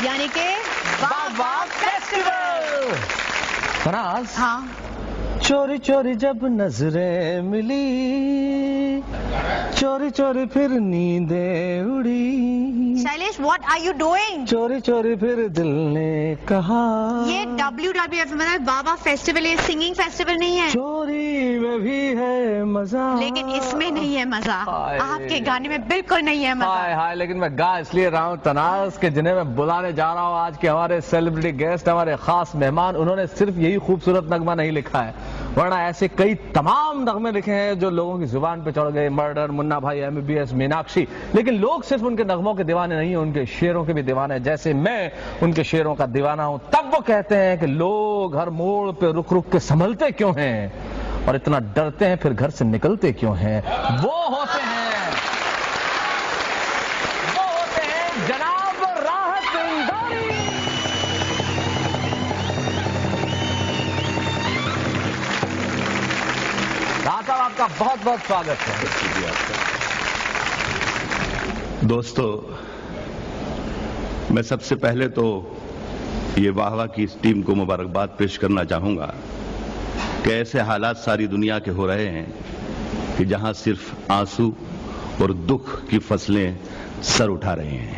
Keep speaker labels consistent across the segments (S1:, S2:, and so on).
S1: یعنی کہ بابا فیسٹیول.
S2: فراز،
S1: ہاں
S2: چوری چوری جب نظریں ملی، چوری چوری پھر نیندیں اڑی،
S1: Shailesh what are you doing?
S2: چوری چوری پھر دل نے کہا.
S1: یہ WWF مطلب بابا فیسٹیول، یہ سنگنگ فیسٹیول نہیں ہے.
S2: چوری میں بھی ہے مزہ،
S1: لیکن اس میں نہیں ہے مزہ. آپ کے گانے میں بالکل نہیں ہے مزہ.
S2: ہائے ہائے. لیکن میں گا اس لیے رہا ہوں تناز کہ جنہیں میں بلانے جا رہا ہوں آج کے ہمارے سیلیبریٹی گیسٹ، ہمارے خاص مہمان، انہوں نے صرف یہی خوبصورت نغمہ نہیں لکھا ہے، ورنہ ایسے کئی تمام نغمے لکھے ہیں جو لوگوں کی زبان پہ چڑھ گئے. مرڈر، منا بھائی، MBBS، میناکشی. لیکن لوگ صرف ان کے نغموں کے دیوانے نہیں ہیں، ان کے شعروں کے بھی دیوانے ہیں. جیسے میں ان کے شعروں کا دیوانہ ہوں. تب وہ کہتے ہیں کہ لوگ ہر موڑ پہ رک رک کے سنبھلتے کیوں ہیں اور اتنا ڈرتے ہیں پھر گھر سے نکلتے کیوں ہیں. وہ ہوتے ہیں جناب راحت انداری. راحت صاحب، آپ کا بہت بہت سواگت ہے.
S3: دوستو، میں سب سے پہلے تو یہ واہ واہ کی اس ٹیم کو مبارکباد پیش کرنا چاہوں گا کہ ایسے حالات ساری دنیا کے ہو رہے ہیں کہ جہاں صرف آنسو اور دکھ کی فصلیں سر اٹھا رہے ہیں.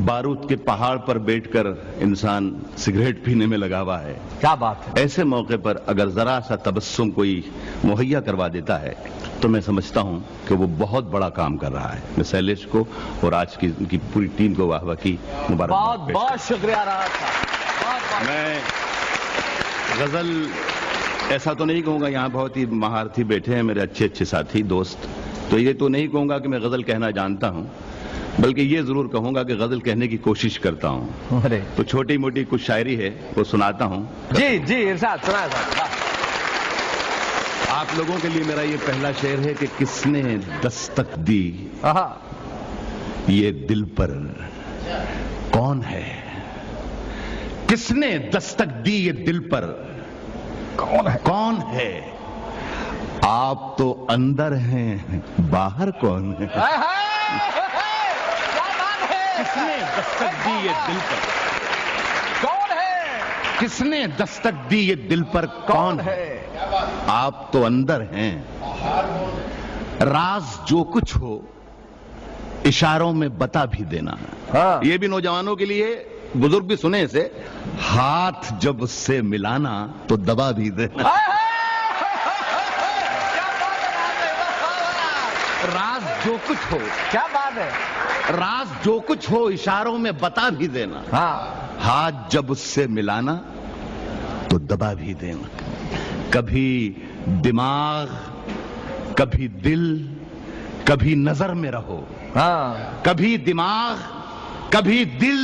S3: بارود کے پہاڑ پر بیٹھ کر انسان سگریٹ پینے میں لگا ہوا ہے.
S2: کیا بات ہے.
S3: ایسے موقع پر اگر ذرا سا تبسم کوئی مہیا کروا دیتا ہے تو میں سمجھتا ہوں کہ وہ بہت بڑا کام کر رہا ہے. میں سیلیش کو اور آج کی ان کی پوری ٹیم کو واہ واہ کی مبارکباد
S2: بہت بہت شکریہ راحت صاحب.
S3: میں غزل ایسا تو نہیں کہوں گا، یہاں بہت ہی مہارتھی بیٹھے ہیں میرے اچھے اچھے ساتھی دوست، تو یہ تو نہیں کہوں گا کہ میں غزل کہنا جانتا ہوں، بلکہ یہ ضرور کہوں گا کہ غزل کہنے کی کوشش کرتا ہوں. تو چھوٹی موٹی کچھ شاعری ہے وہ سناتا ہوں.
S2: جی جی ارشاد سنائے صاحب.
S3: آپ لوگوں کے لیے میرا یہ پہلا شعر ہے کہ کس نے دستک دی یہ دل پر کون ہے. کس نے دستک دی یہ دل پر کون ہے. آپ تو اندر ہیں باہر کون ہے. کس نے دستک دی یہ دل پر
S2: کون ہے.
S3: کس نے دستک دی یہ دل پر کون ہے. آپ تو اندر ہیں. راز جو کچھ ہو اشاروں میں بتا بھی دینا. یہ بھی نوجوانوں کے لیے، بزرگ بھی سنے اسے، ہاتھ جب اس سے ملانا تو دبا بھی دینا. راز جو کچھ ہو،
S2: کیا بات ہے.
S3: راز جو کچھ ہو اشاروں میں بتا بھی دینا. ہاتھ جب اس سے ملانا تو دبا بھی دینا. کبھی دماغ، کبھی دل، کبھی نظر میں رہو. کبھی دماغ، کبھی دل،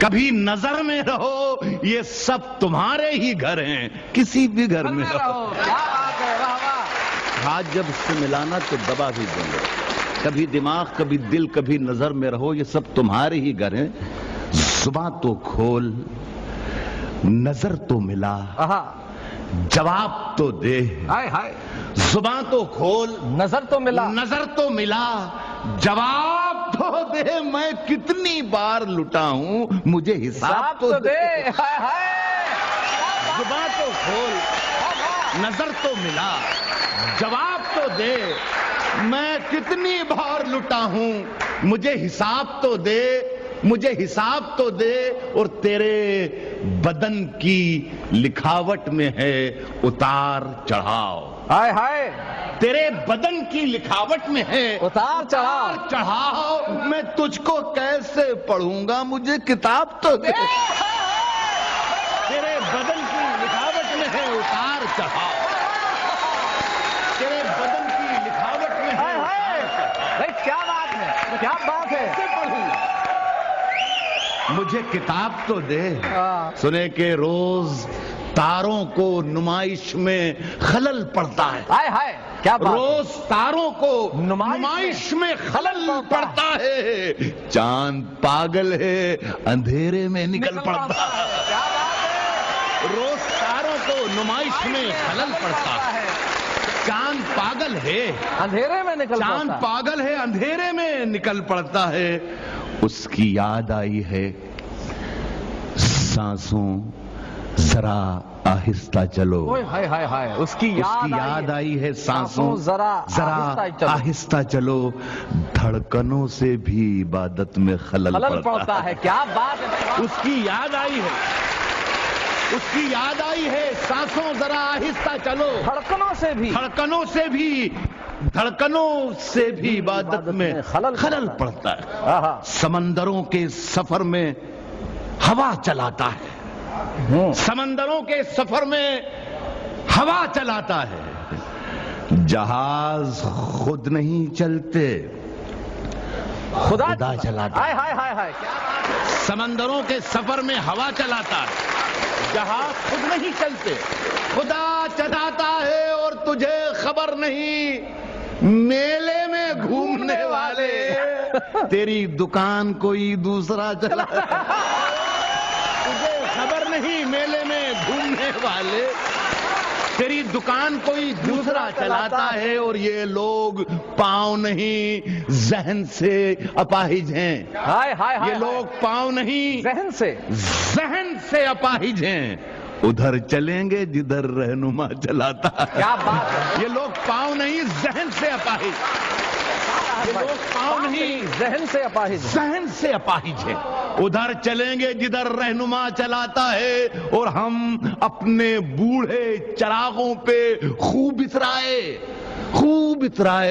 S3: کبھی نظر میں رہو. یہ سب تمہارے ہی گھر ہیں، کسی بھی گھر میں رہو. ہاتھ جب اس سے ملانا تو دبا بھی دینا. کبھی دماغ، کبھی دل، کبھی نظر میں رہو. یہ سب تمہارے ہی گھر ہیں. زباں تو کھول، نظر تو ملا، جواب تو دے. زباں تو کھول،
S2: نظر تو ملا،
S3: نظر تو ملا، جواب تو دے. میں کتنی بار لٹا ہوں، مجھے حساب تو دے. زباں تو کھول، نظر تو ملا، جواب تو دے. میں کتنی بار لٹا ہوں، مجھے حساب تو دے. مجھے حساب تو دے. اور تیرے بدن کی لکھاوٹ میں ہے اتار چڑھاؤ.
S2: ہائے ہائے.
S3: تیرے بدن کی لکھاوٹ میں ہے
S2: اتار
S3: چڑھاؤ. میں تجھ کو کیسے پڑھوں گا، مجھے کتاب تو دے. تیرے بدن کی لکھاوٹ میں ہے اتار چڑھاؤ. تیرے بدن کی لکھاوٹ میں ہے.
S2: کیا بات ہے، کیا بات ہے.
S3: مجھے کتاب تو دے. سنے کہ روز تاروں کو نمائش میں خلل پڑتا ہے.
S2: کیا بات.
S3: روز تاروں کو نمائش میں خلل پڑتا ہے. چاند پاگل ہے اندھیرے میں نکل پڑتا ہے. روز تاروں کو نمائش میں خلل پڑتا ہے. چاند پاگل ہے
S2: اندھیرے میں نکل
S3: چاند پاگل ہے اندھیرے میں نکل پڑتا ہے. اس کی یاد آئی ہے سانسوں ذرا آہستہ چلو.
S2: ہائے ہائے ہائے، اس کی
S3: یاد آئی ہے سانسوں ذرا آہستہ چلو. دھڑکنوں سے بھی عبادت میں خلل پڑتا ہے.
S2: کیا بات ہے.
S3: اس کی یاد آئی ہے، اس کی یاد آئی ہے سانسوں ذرا آہستہ چلو. دھڑکنوں سے بھی عبادت میں خلل پڑتا ہے. سمندروں کے سفر میں ہوا چلاتا ہے. سمندروں کے سفر میں ہوا چلاتا ہے. جہاز خود نہیں چلتے، خدا چلاتا ہے. سمندروں کے سفر میں ہوا چلاتا ہے، جہاز خود نہیں چلتے، خدا چلاتا ہے. اور تجھے خبر نہیں میلے میں گھومنے والے تیری دکان کوئی دوسرا چلاتا ہے. تجھے خبر نہیں میلے میں گھومنے والے تیری دکان کوئی دوسرا چلاتا ہے. اور یہ لوگ پاؤں نہیں ذہن سے اپاہج ہیں. یہ لوگ پاؤں نہیں ذہن سے اپاہج ہیں. ادھر چلیں گے جدھر رہنما چلاتا ہے.
S2: کیا بات ہے.
S3: یہ لوگ پاؤں نہیں ذہن سے اپاہج. یہ لوگ پاؤں نہیں
S2: ذہن سے اپاہج
S3: ہیں. ادھر چلیں گے جدھر رہنما چلاتا ہے. اور ہم اپنے بوڑھے چراغوں پہ خوب اترائے.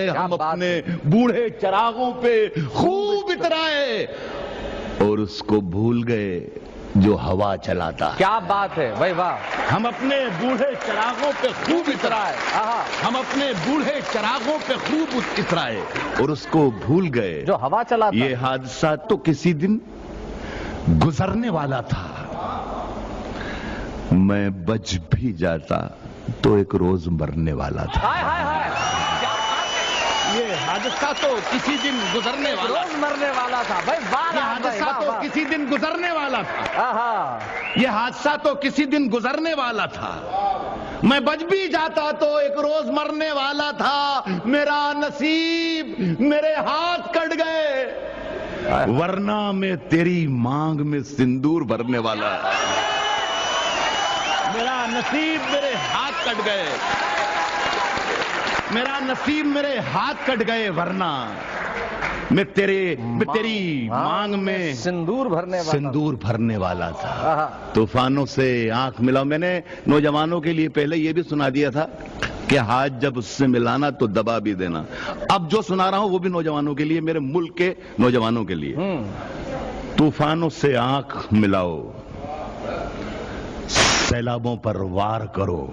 S3: ہم اپنے بوڑھے چراغوں پہ خوب اترائے اور اس کو بھول گئے جو ہوا چلاتا ہے.
S2: کیا بات ہے بھائی واہ.
S3: ہم اپنے بوڑھے چراغوں پہ خوب اترائے. ہم اپنے بوڑھے چراغوں پہ خوب اترائے اور اس کو بھول گئے
S2: جو ہوا چلاتا.
S3: یہ حادثہ تو کسی دن گزرنے والا تھا. میں بچ بھی جاتا تو ایک روز مرنے والا تھا. یہ حادثہ تو کسی دن گزرنے والا تھا. یہ حادثہ تو کسی دن گزرنے والا تھا. یہ حادثہ تو کسی دن گزرنے والا تھا. میں بچ بھی جاتا تو ایک روز مرنے والا تھا. میرا نصیب میرے ہاتھ کٹ گئے ورنہ میں تیری مانگ میں سندور بھرنے والا. میرا نصیب میرے ہاتھ کٹ گئے. میرا نصیب میرے ہاتھ کٹ گئے ورنہ میں تیری مانگ میں سندور بھرنے والا تھا. طوفانوں سے آنکھ ملاؤ. میں نے نوجوانوں کے لیے پہلے یہ بھی سنا دیا تھا کہ ہاتھ جب اس سے ملانا تو دبا بھی دینا. اب جو سنا رہا ہوں وہ بھی نوجوانوں کے لیے، میرے ملک کے نوجوانوں کے لیے. طوفانوں سے آنکھ ملاؤ، سیلابوں پر وار کرو.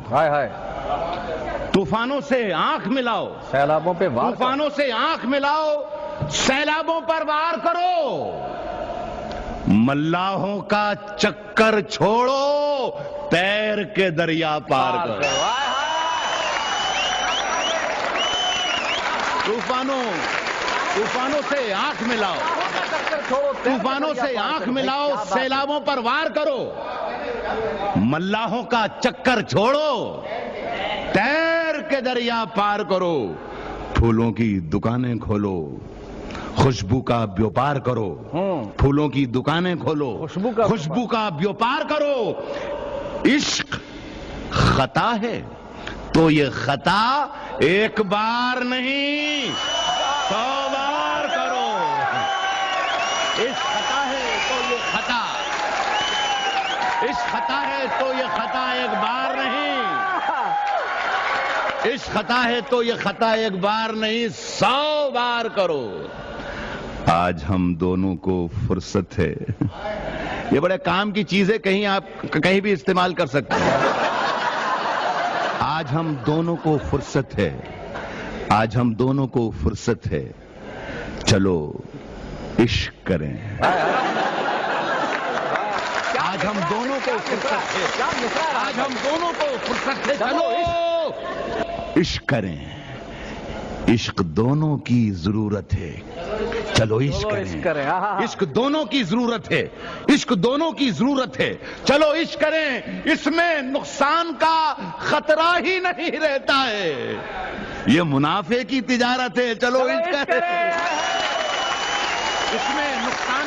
S3: طوفانوں سے آنکھ ملاؤ،
S2: سیلابوں پہ وار.
S3: طوفانوں سے آنکھ ملاؤ، سیلابوں پر وار کرو. ملاحوں کا چکر چھوڑو، تیر کے دریا پار کرو. طوفانوں سے آنکھ ملاؤ، طوفانوں سے آنکھ ملاؤ، سیلابوں پر وار کرو. ملاحوں کا چکر چھوڑو، تیر کے دریا پار کرو. پھولوں کی دکانیں کھولو، خوشبو کا بیوپار کرو. پھولوں کی دکانیں کھولو، خوشبو کا بیوپار کرو. عشق خطا ہے تو یہ خطا ایک بار نہیں 100 بار کرو. عشق خطا ہے تو یہ خطا، عشق خطا ہے تو یہ خطا ایک بار نہیں. عشق خطا ہے تو یہ خطا ایک بار نہیں 100 بار کرو. آج ہم دونوں کو فرصت ہے. یہ بڑے کام کی چیز ہے، کہیں آپ کہیں بھی استعمال کر سکتے ہیں. آج ہم دونوں کو فرصت ہے، آج ہم دونوں کو فرصت ہے. چلو عشق کریں. آج ہم دونوں کو فرصت ہے، آج ہم دونوں کو فرصت ہے. چلو عشق کریں. عشق دونوں کی ضرورت ہے. چلو عشق کریں. عشق دونوں کی ضرورت ہے، عشق دونوں کی ضرورت ہے. چلو عشق کریں. اس میں نقصان کا خطرہ ہی نہیں رہتا ہے. یہ منافع کی تجارت ہے. چلو عشق کریں. اس میں نقصان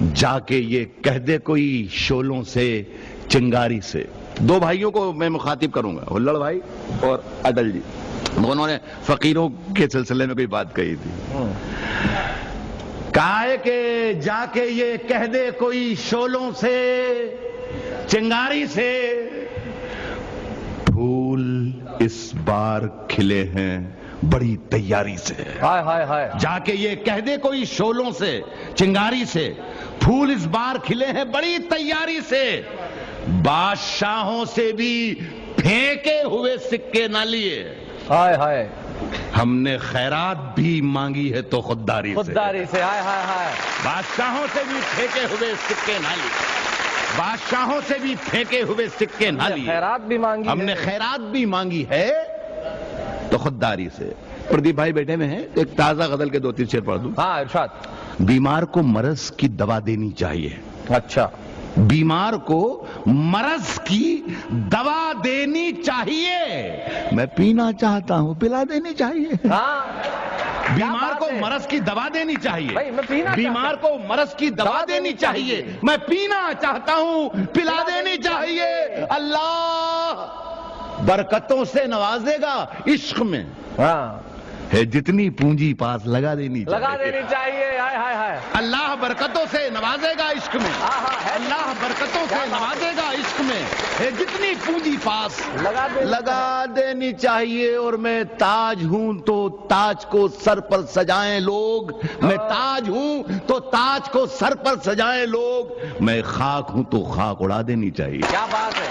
S3: جا کے یہ کہہ دے کوئی شولوں سے چنگاری سے. دو بھائیوں کو میں مخاطب کروں گا, ہلڑ بھائی اور اٹل جی. دونوں نے فقیروں کے سلسلے میں کوئی بات کہی تھی. کہا ہے کہ جا کے یہ کہہ دے کوئی شولوں سے چنگاری سے, پھول اس بار کھلے ہیں بڑی تیاری سے.
S2: ہائے ہائے ہائے.
S3: جا کے یہ کہہ دے کوئی شولوں سے چنگاری سے, پھول اس بار کھلے ہیں بڑی تیاری سے. بادشاہوں سے بھی پھینکے ہوئے سکے نہ لیے.
S2: ہائے ہائے.
S3: ہم نے خیرات بھی مانگی ہے تو خودداری سے.
S2: خودداری سے. ہائے ہائے ہائے.
S3: بادشاہوں سے بھی پھینکے ہوئے سکے نہ لیے. بادشاہوں سے بھی پھینکے ہوئے سکے نہ لیے.
S2: خیرات بھی مانگی.
S3: ہم نے خیرات بھی مانگی ہے تو خودداری سے. پردیپ بھائی بیٹھے میں ہیں, ایک تازہ غزل کے 2-3 شعر پڑھ دوں.
S2: ہاں ارشاد.
S3: بیمار کو مرض کی دوا دینی چاہیے.
S2: اچھا.
S3: بیمار کو مرض کی دوا دینی چاہیے. میں پینا چاہتا ہوں, پلا دینی چاہیے.
S2: ہاں.
S3: بیمار کو مرض کی دوا دینی چاہیے.
S2: بھائی میں پینا
S3: بیمار کو مرض کی دوا دینی چاہیے. میں پینا چاہتا ہوں, پلا دینی چاہیے. اللہ برکتوں سے نوازے گا عشق میں.
S2: ہاں.
S3: ہے جتنی پونجی پاس لگا دینی چاہیے.
S2: لگا دینی چاہیے. ہائے ہائے ہائے.
S3: اللہ برکتوں سے نوازے گا عشق میں. اللہ برکتوں سے نوازے گا عشق میں. ہے جتنی پونجی پاس لگا دینی چاہیے. اور میں تاج ہوں تو تاج کو سر پر سجائیں لوگ. میں تاج ہوں تو تاج کو سر پر سجائیں لوگ. میں خاک ہوں تو خاک اڑا دینی چاہیے.
S2: کیا بات ہے.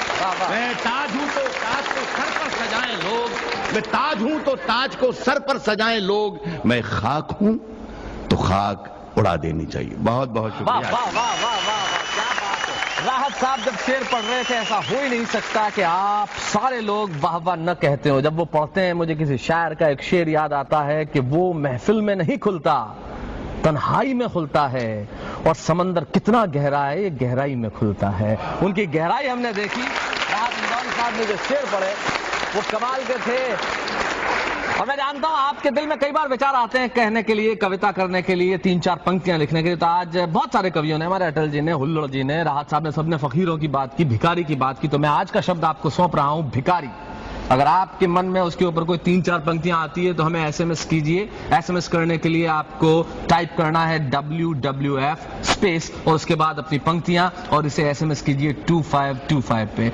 S3: میں تاج ہوں تو تاج کو سر پر سجائیں لوگ. میں تاج ہوں تو تاج کو سر پر سجائیں لوگ. میں خاک ہوں تو خاک اڑا دینی چاہیے. بہت بہت شکریہ.
S2: واہ واہ واہ واہ واہ واہ. کیا بات ہے. راحت صاحب جب شعر پڑھ رہے تھے ایسا ہو ہی نہیں سکتا کہ آپ سارے لوگ واہ واہ نہ کہتے ہو. جب وہ پڑھتے ہیں مجھے کسی شاعر کا ایک شعر یاد آتا ہے کہ وہ محفل میں نہیں کھلتا, تنہائی میں کھلتا ہے. اور سمندر کتنا گہرا ہے, یہ گہرائی میں کھلتا ہے. ان کی گہرائی ہم نے دیکھی. راحت اندوری صاحب نے جو شعر پڑھے وہ کمال کے تھے. اور میں جانتا ہوں آپ کے دل میں کئی بار وچار آتے ہیں کہنے کے لیے, کویتا کرنے کے لیے, 3-4 پنکتیاں لکھنے کے لیے. تو آج بہت سارے کویوں نے, ہمارے اٹل جی نے, ہلڑ جی نے, راحت صاحب نے, سب نے فقیروں کی بات کی, بھکاری کی بات کی. تو میں آج کا شبد آپ کو سونپ رہا ہوں, بھکاری. اگر آپ کے من میں اس کے اوپر کوئی 3-4 پنکتیاں آتی ہے تو ہمیں SMS کیجئے. SMS کرنے کے لیے آپ کو ٹائپ کرنا ہے WWF اسپیس اور اس کے بعد اپنی پنکتیاں, اور اسے SMS کیجئے 2525 پہ.